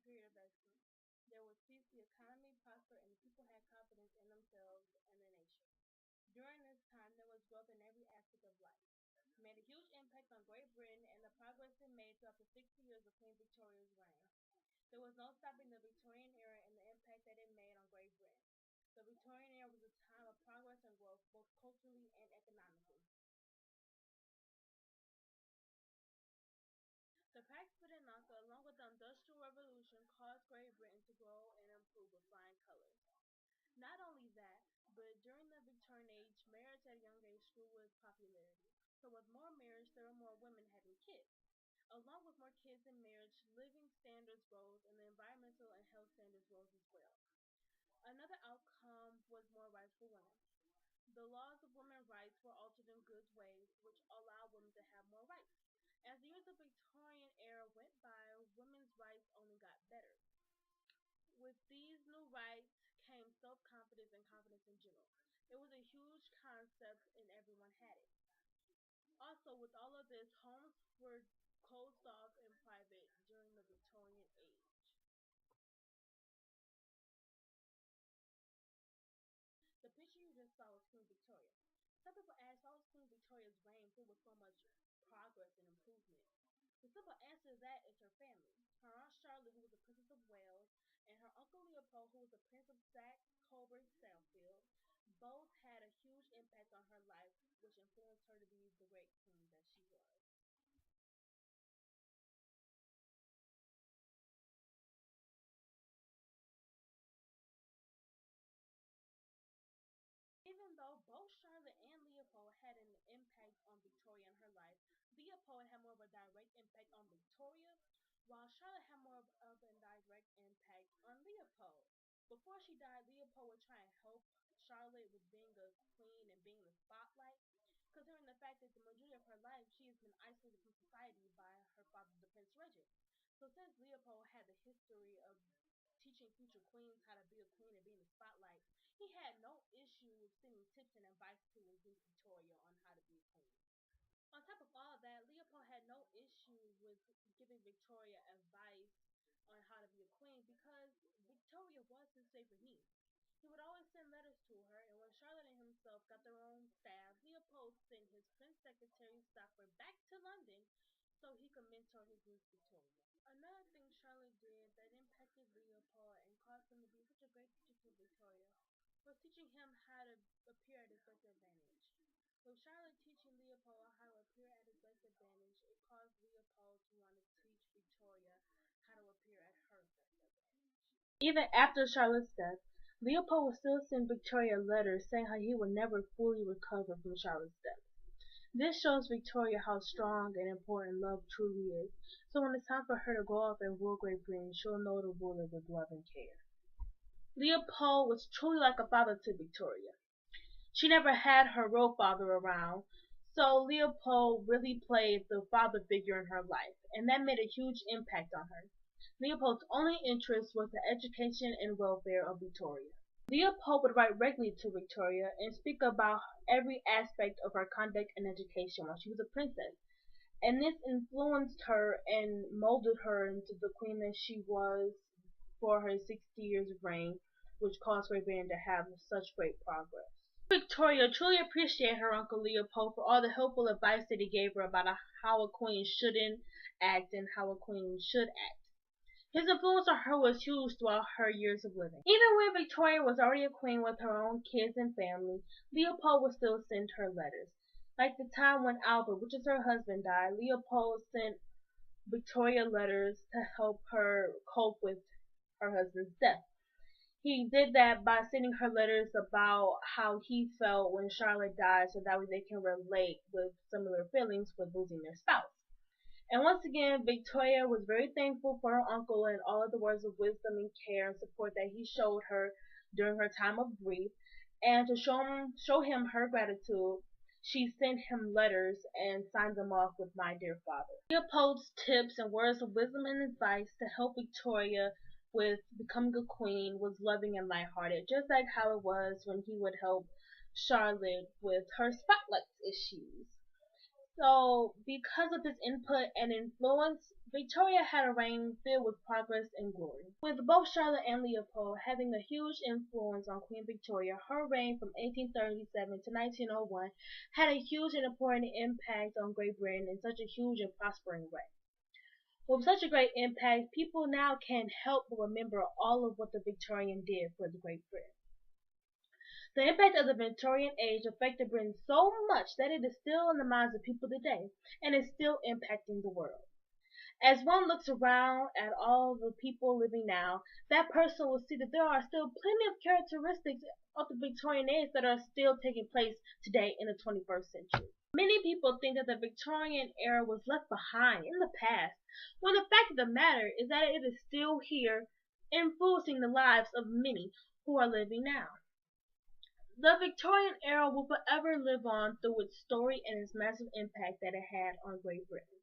period of excellence. There was peace, the economy prospered, and the people had confidence in themselves and their nation. During this time, there was growth in every aspect of life. It made a huge impact on Great Britain and the progress it made throughout the 60 years of Queen Victoria's reign. There was no stopping the Victorian era and the impact that it made on Great Britain. The Victorian era was a time of progress and growth, both culturally and economically. The Pax Britannica, along with the Industrial Revolution, caused Great Britain to grow and improve with flying colors. Not only that, but during the Victorian age, marriage at a young age grew with popularity. So with more marriage, there were more women having kids. Along with more kids in marriage, living standards rose and the environmental and health standards rose as well. Another outcome was more rights for women. The laws of women's rights were altered in good ways, which allowed women to have more rights. As the years of the Victorian era went by, women's rights only got better. With these new rights came self-confidence and confidence in general. It was a huge concept and everyone had it. Also, with all of this, homes were closed off and private during the Victorian age. The picture you just saw was Queen Victoria. Some people ask, how was Queen Victoria's reign filled with so much progress and improvement? The simple answer to that is her family. Her aunt Charlotte, who was the Princess of Wales, and her uncle Leopold, who was the Prince of Saxe Coburg Sandfield, both had a huge impact on her life, which influenced her to be the great queen that she was. Even though both Charlotte and Leopold had an impact on Victoria in her life, Leopold had more of a direct impact on Victoria, while Charlotte had more of a direct impact on Leopold. Before she died, Leopold would try and help Charlotte with being a queen and being in the spotlight, considering the fact that the majority of her life she has been isolated from society by her father, the Prince Regent. So since Leopold had the history of teaching future queens how to be a queen and be in the spotlight, he had no issue with sending tips and advice to Queen Victoria on how to be a queen. On top of all that, Leopold had no issue with giving Victoria advice on how to be a queen because Victoria was his favorite niece. He would always send letters to her, and when Charlotte and himself got their own staff, Leopold sent his Prince Secretary Stopper back to London so he could mentor his niece Victoria. Another thing Charlotte did that impacted Leopold and caused him to be such a great teacher to Victoria was teaching him how to appear at his best advantage. With Charlotte teaching Leopold how to appear at his best advantage, it caused Leopold to want to teach Victoria how to appear at her best advantage. Even after Charlotte's death, Leopold would still send Victoria letters saying how he would never fully recover from Charlotte's death. This shows Victoria how strong and important love truly is, so when it's time for her to go off and rule Great Britain, she'll know to rule it with love and care. Leopold was truly like a father to Victoria. She never had her real father around, so Leopold really played the father figure in her life, and that made a huge impact on her. Leopold's only interest was the education and welfare of Victoria. Leopold would write regularly to Victoria and speak about every aspect of her conduct and education while she was a princess, and this influenced her and molded her into the queen that she was for her 60 years of reign, which caused Great Britain to have such great progress. Victoria truly appreciated her uncle Leopold for all the helpful advice that he gave her about how a queen shouldn't act and how a queen should act. His influence on her was huge throughout her years of living. Even when Victoria was already a queen with her own kids and family, Leopold would still send her letters. Like the time when Albert, which is her husband, died, Leopold sent Victoria letters to help her cope with her husband's death. He did that by sending her letters about how he felt when Charlotte died so that way they can relate with similar feelings with losing their spouse. And once again, Victoria was very thankful for her uncle and all of the words of wisdom and care and support that he showed her during her time of grief. And to show him her gratitude, she sent him letters and signed them off with "My dear father." Leopold's tips and words of wisdom and advice to help Victoria with becoming a queen was loving and lighthearted, just like how it was when he would help Charlotte with her spotlight issues. So, because of this input and influence, Victoria had a reign filled with progress and glory. With both Charlotte and Leopold having a huge influence on Queen Victoria, her reign from 1837 to 1901 had a huge and important impact on Great Britain in such a huge and prospering way. With such a great impact, people now can't help but remember all of what the Victorian did for the Great Britain. The impact of the Victorian age affected Britain so much that it is still in the minds of people today and is still impacting the world. As one looks around at all the people living now, that person will see that there are still plenty of characteristics of the Victorian age that are still taking place today in the 21st century. Many people think that the Victorian era was left behind in the past, when the fact of the matter is that it is still here, influencing the lives of many who are living now. The Victorian era will forever live on through its story and its massive impact that it had on Great Britain.